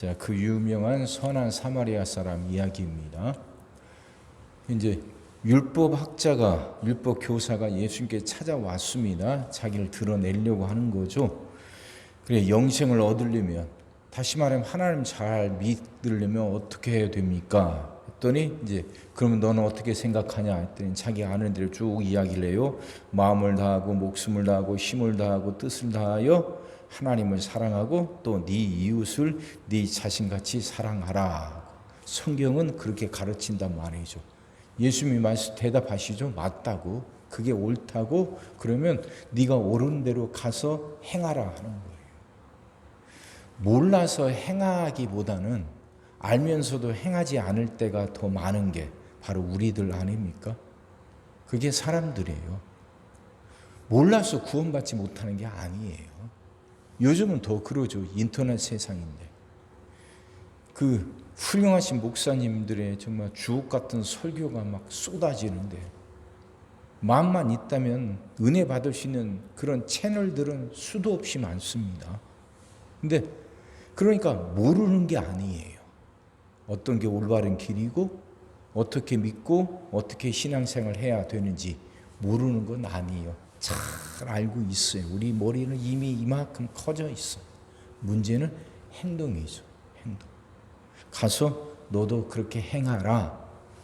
자, 그 유명한 선한 사마리아 사람 이야기입니다. 이제 율법 교사가 예수님께 찾아왔습니다. 자기를 드러내려고 하는 거죠. 그래, 영생을 얻으려면, 다시 말하면 하나님 잘 믿으려면 어떻게 해야 됩니까? 했더니 이제 그러면 너는 어떻게 생각하냐 했더니 자기 아는 대로 쭉 이야기를 해요. 마음을 다하고 목숨을 다하고 힘을 다하고 뜻을 다하여 하나님을 사랑하고 또 네 이웃을 네 자신같이 사랑하라. 성경은 그렇게 가르친단 말이죠. 예수님이 대답하시죠. 맞다고. 그게 옳다고. 그러면 네가 옳은 대로 가서 행하라 하는 거예요. 몰라서 행하기보다는 알면서도 행하지 않을 때가 더 많은 게 바로 우리들 아닙니까? 그게 사람들이에요. 몰라서 구원받지 못하는 게 아니에요. 요즘은 더 그러죠. 인터넷 세상인데. 그 훌륭하신 목사님들의 정말 주옥 같은 설교가 막 쏟아지는데, 마음만 있다면 은혜 받을 수 있는 그런 채널들은 수도 없이 많습니다. 근데 그러니까 모르는 게 아니에요. 어떤 게 올바른 길이고 어떻게 믿고 어떻게 신앙생활을 해야 되는지 모르는 건 아니에요. 잘 알고 있어요. 우리 머리는 이미 이만큼 커져 있어요. 문제는 행동이죠. 행동. 가서 너도 그렇게 행하라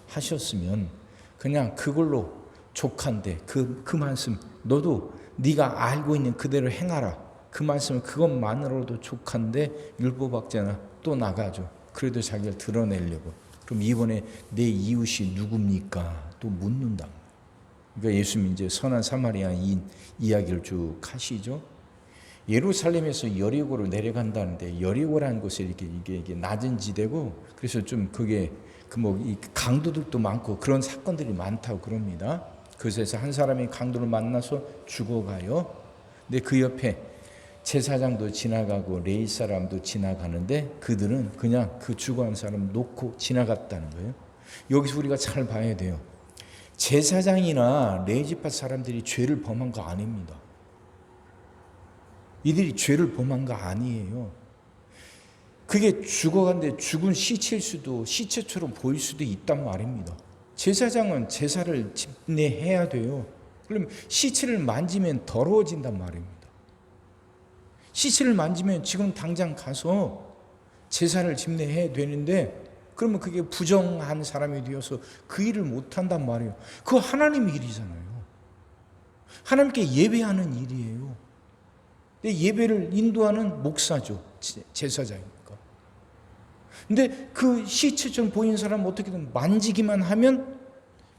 하셨으면 그냥 그걸로 족한데 그 말씀 너도 네가 알고 있는 그대로 행하라. 그 말씀은 그것만으로도 족한데 율법학자나 또 나가죠. 그래도 자기를 드러내려고. 그럼 이번에 내 이웃이 누굽니까? 또 묻는다. 그러니까 예수님이 이제 선한 사마리아인 이야기를 쭉 하시죠. 예루살렘에서 여리고로 내려간다는데 여리고라는 곳에 이게 낮은 지대고 그래서 좀 그게 이 강도들도 많고 그런 사건들이 많다고 그럽니다. 그래서 한 사람이 강도를 만나서 죽어가요. 근데 그 옆에 제사장도 지나가고 레위 사람도 지나가는데 그들은 그냥 그 죽어간 사람 놓고 지나갔다는 거예요. 여기서 우리가 잘 봐야 돼요. 제사장이나 레위지파 사람들이 죄를 범한 거 아닙니다. 이들이 죄를 범한 거 아니에요. 그게 죽어간데 죽은 시체처럼 보일 수도 있단 말입니다. 제사장은 제사를 집례해야 돼요. 그러면 시체를 만지면 더러워진단 말입니다. 시체를 만지면 지금 당장 가서 제사를 집례해야 되는데 그러면 그게 부정한 사람이 되어서 그 일을 못한단 말이에요. 그거 하나님 일이잖아요. 하나님께 예배하는 일이에요. 근데 예배를 인도하는 목사죠. 제사장이니까. 근데 그 시체처럼 보이는 사람 어떻게든 만지기만 하면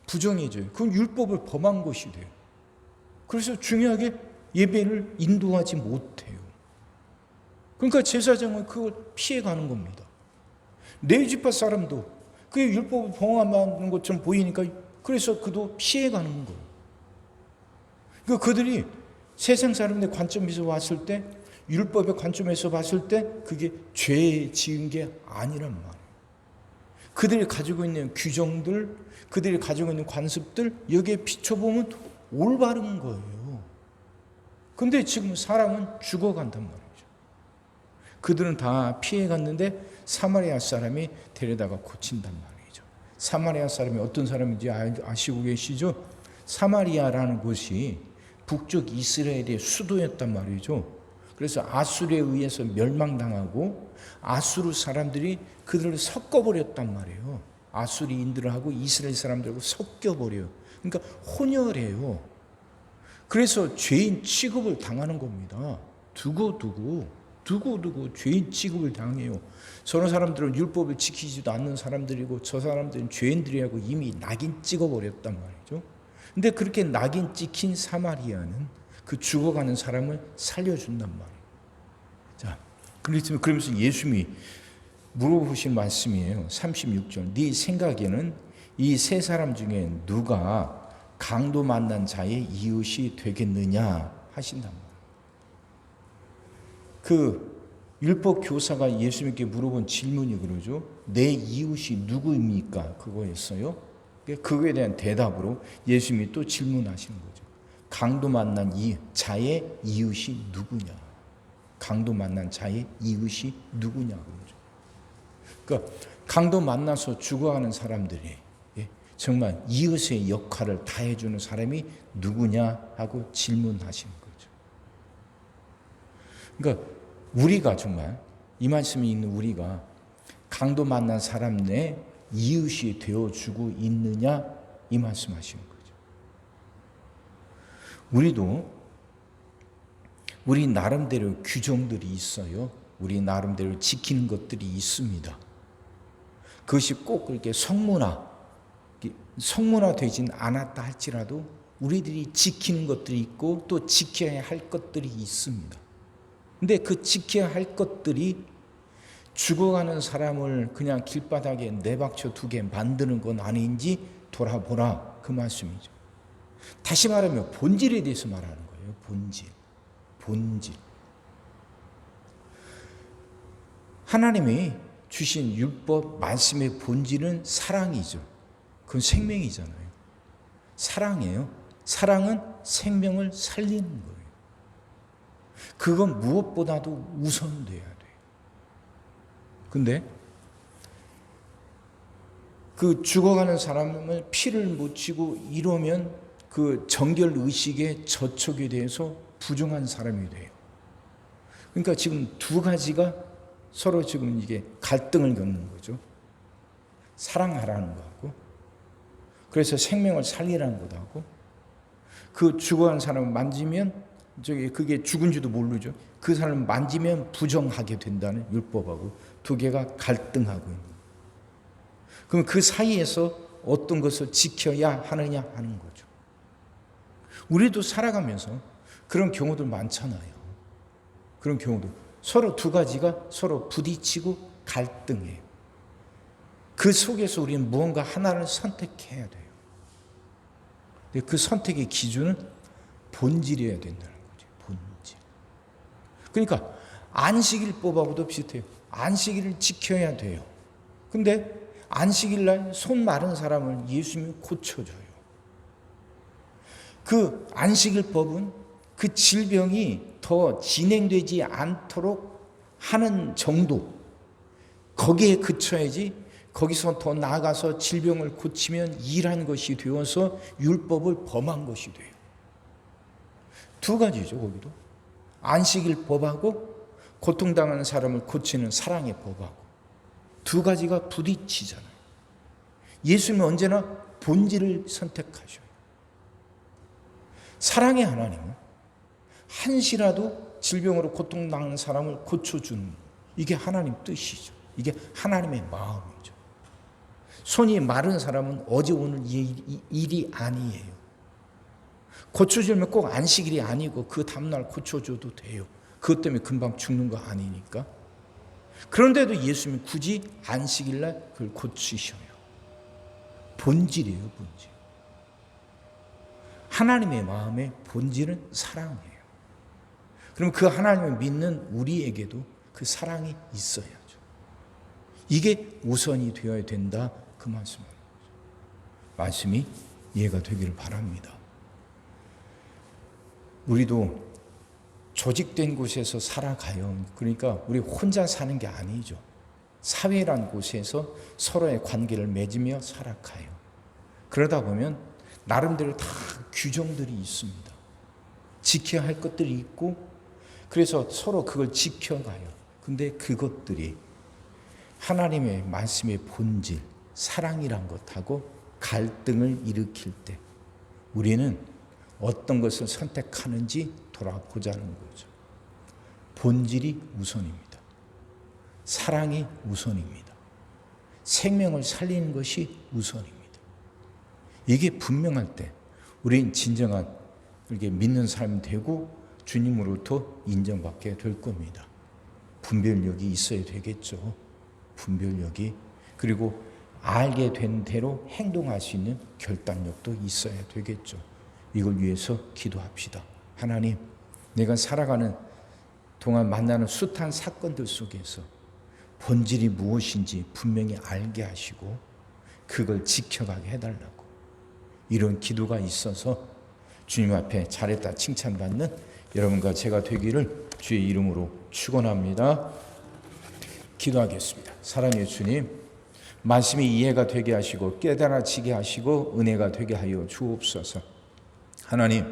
부정해져요. 그건 율법을 범한 것이 돼요. 그래서 중요하게 예배를 인도하지 못해요. 그러니까 제사장은 그걸 피해가는 겁니다. 레위지파 사람도 그게 율법을 범하는 것처럼 보이니까 그래서 그도 피해가는 거예요. 그러니까 그들이 세상 사람들의 관점에서 봤을 때 율법의 관점에서 봤을 때 그게 죄 지은 게 아니란 말이에요. 그들이 가지고 있는 규정들, 그들이 가지고 있는 관습들 여기에 비춰보면 올바른 거예요. 근데 지금 사람은 죽어간단 말이에요. 그들은 다 피해갔는데 사마리아 사람이 데려다가 고친단 말이죠. 사마리아 사람이 어떤 사람인지 아시고 계시죠? 사마리아라는 곳이 북쪽 이스라엘의 수도였단 말이죠. 그래서 아수르에 의해서 멸망당하고 아수르 사람들이 그들을 섞어버렸단 말이에요. 아수리인들하고 이스라엘 사람들하고 섞여버려요. 그러니까 혼혈해요. 그래서 죄인 취급을 당하는 겁니다. 두고두고 죄인 취급을 당해요. 저런 사람들은 율법을 지키지도 않는 사람들이고 저 사람들은 죄인들이라고 이미 낙인 찍어버렸단 말이죠. 근데 그렇게 낙인 찍힌 사마리아는 그 죽어가는 사람을 살려준단 말이에요. 자, 그러면서 예수님이 물어보신 말씀이에요. 36절. 네 생각에는 이 세 사람 중에 누가 강도 만난 자의 이웃이 되겠느냐 하신단 말이에요. 그 율법 교사가 예수님께 물어본 질문이 그러죠. 내 이웃이 누구입니까? 그거였어요. 그거에 대한 대답으로 예수님이 또 질문하시는 거죠. 강도 만난 자의 이웃이 누구냐? 강도 만난 자의 이웃이 누구냐? 그러죠. 그러니까 강도 만나서 죽어가는 사람들이 정말 이웃의 역할을 다해주는 사람이 누구냐 하고 질문하시는 거죠. 그러니까 우리가 정말 이 말씀이 있는 우리가 강도 만난 사람 내 이웃이 되어주고 있느냐 이 말씀하시는 거죠. 우리도 우리 나름대로 규정들이 있어요. 우리 나름대로 지키는 것들이 있습니다. 그것이 꼭 그렇게 성문화되진 않았다 할지라도 우리들이 지키는 것들이 있고 또 지켜야 할 것들이 있습니다. 근데 그 지켜야 할 것들이 죽어가는 사람을 그냥 길바닥에 내박쳐 두게 만드는 건 아닌지 돌아보라 그 말씀이죠. 다시 말하면 본질에 대해서 말하는 거예요. 본질. 하나님이 주신 율법 말씀의 본질은 사랑이죠. 그건 생명이잖아요. 사랑이에요. 사랑은 생명을 살리는 거예요. 그건 무엇보다도 우선돼야 돼요. 근데 그 죽어가는 사람을 피를 묻히고 이러면 그 정결 의식에 저촉이 돼서 부정한 사람이 돼요. 그러니까 지금 두 가지가 서로 지금 이게 갈등을 겪는 거죠. 사랑하라는 거하고, 그래서 생명을 살리라는 것하고, 그 죽어간 사람을 만지면 그게 죽은지도 모르죠. 그 사람을 만지면 부정하게 된다는 율법하고 두 개가 갈등하고 있는 거예요. 그럼 그 사이에서 어떤 것을 지켜야 하느냐 하는 거죠. 우리도 살아가면서 그런 경우들 많잖아요. 그런 경우도 서로 두 가지가 서로 부딪히고 갈등해요. 그 속에서 우리는 무언가 하나를 선택해야 돼요. 근데 그 선택의 기준은 본질이어야 된다는 거죠. 본질. 그러니까 안식일법하고도 비슷해요. 안식일을 지켜야 돼요. 근데 안식일 날 손 마른 사람을 예수님이 고쳐줘요. 그 안식일법은 그 질병이 더 진행되지 않도록 하는 정도, 거기에 그쳐야지 거기서 더 나아가서 질병을 고치면 일한 것이 되어서 율법을 범한 것이 돼요. 두 가지죠. 거기도 안식일 법하고 고통당하는 사람을 고치는 사랑의 법하고 두 가지가 부딪히잖아요. 예수님은 언제나 본질을 선택하셔요. 사랑의 하나님은 한시라도 질병으로 고통당하는 사람을 고쳐주는, 이게 하나님 뜻이죠. 이게 하나님의 마음이죠. 손이 마른 사람은 어제 오늘 일이 아니에요. 고쳐주면 꼭 안식일이 아니고 그 다음날 고쳐줘도 돼요. 그것 때문에 금방 죽는 거 아니니까. 그런데도 예수님이 굳이 안식일날 그걸 고치셔요. 본질이에요, 본질. 하나님의 마음의 본질은 사랑이에요. 그럼 그 하나님을 믿는 우리에게도 그 사랑이 있어야죠. 이게 우선이 되어야 된다, 그 말씀입니다. 말씀이 이해가 되기를 바랍니다. 우리도 조직된 곳에서 살아가요. 그러니까 우리 혼자 사는 게 아니죠. 사회란 곳에서 서로의 관계를 맺으며 살아가요. 그러다 보면 나름대로 다 규정들이 있습니다. 지켜야 할 것들이 있고, 그래서 서로 그걸 지켜가요. 근데 그것들이 하나님의 말씀의 본질, 사랑이란 것하고 갈등을 일으킬 때 우리는 어떤 것을 선택하는지 돌아보자는 거죠. 본질이 우선입니다. 사랑이 우선입니다. 생명을 살리는 것이 우선입니다. 이게 분명할 때 우린 진정한 이렇게 믿는 사람이 되고 주님으로부터 인정받게 될 겁니다. 분별력이 있어야 되겠죠. 분별력이. 그리고 알게 된 대로 행동할 수 있는 결단력도 있어야 되겠죠. 이걸 위해서 기도합시다. 하나님, 내가 살아가는 동안 만나는 숱한 사건들 속에서 본질이 무엇인지 분명히 알게 하시고 그걸 지켜가게 해달라고, 이런 기도가 있어서 주님 앞에 잘했다 칭찬받는 여러분과 제가 되기를 주의 이름으로 축원합니다. 기도하겠습니다. 사랑의 주님, 말씀이 이해가 되게 하시고 깨달아지게 하시고 은혜가 되게 하여 주옵소서. 하나님,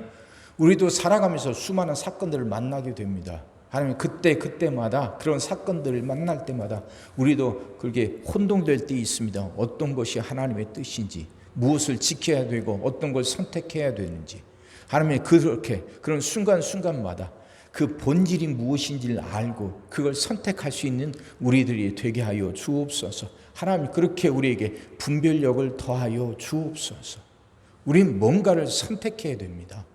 우리도 살아가면서 수많은 사건들을 만나게 됩니다. 하나님, 그때마다 그런 사건들을 만날 때마다 우리도 그렇게 혼동될 때 있습니다. 어떤 것이 하나님의 뜻인지, 무엇을 지켜야 되고 어떤 걸 선택해야 되는지. 하나님, 그렇게 그런 순간순간마다 그 본질이 무엇인지를 알고 그걸 선택할 수 있는 우리들이 되게 하여 주옵소서. 하나님, 그렇게 우리에게 분별력을 더하여 주옵소서. 우린 뭔가를 선택해야 됩니다.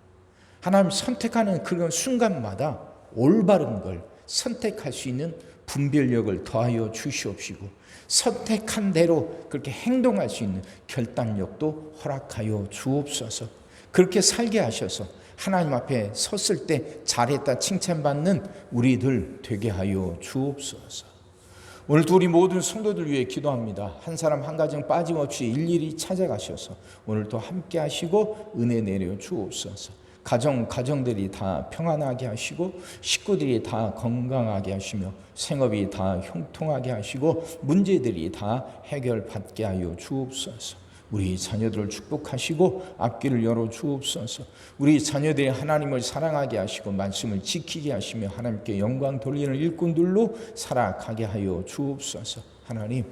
하나님, 선택하는 그런 순간마다 올바른 걸 선택할 수 있는 분별력을 더하여 주시옵시고, 선택한 대로 그렇게 행동할 수 있는 결단력도 허락하여 주옵소서. 그렇게 살게 하셔서 하나님 앞에 섰을 때 잘했다 칭찬받는 우리들 되게 하여 주옵소서. 오늘도 우리 모든 성도들 위해 기도합니다. 한 사람 한 가정 빠짐없이 일일이 찾아가셔서 오늘도 함께 하시고 은혜 내려 주옵소서. 가정들이 다 평안하게 하시고 식구들이 다 건강하게 하시며 생업이 다 형통하게 하시고 문제들이 다 해결받게 하여 주옵소서. 우리 자녀들을 축복하시고 앞길을 열어 주옵소서. 우리 자녀들이 하나님을 사랑하게 하시고 말씀을 지키게 하시며 하나님께 영광 돌리는 일꾼들로 살아가게 하여 주옵소서. 하나님,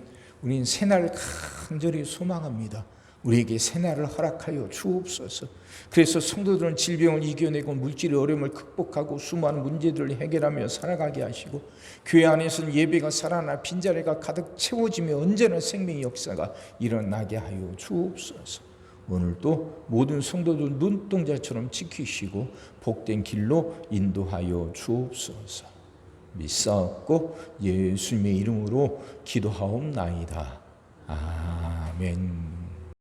우리는 새날을 간절히 소망합니다. 우리에게 새날을 허락하여 주옵소서. 그래서 성도들은 질병을 이겨내고 물질의 어려움을 극복하고 수많은 문제들을 해결하며 살아가게 하시고 교회 안에서는 예배가 살아나 빈자리가 가득 채워지며 언제나 생명의 역사가 일어나게 하여 주옵소서. 오늘도 모든 성도들 눈동자처럼 지키시고 복된 길로 인도하여 주옵소서. 믿사옵고 예수님의 이름으로 기도하옵나이다. 아멘.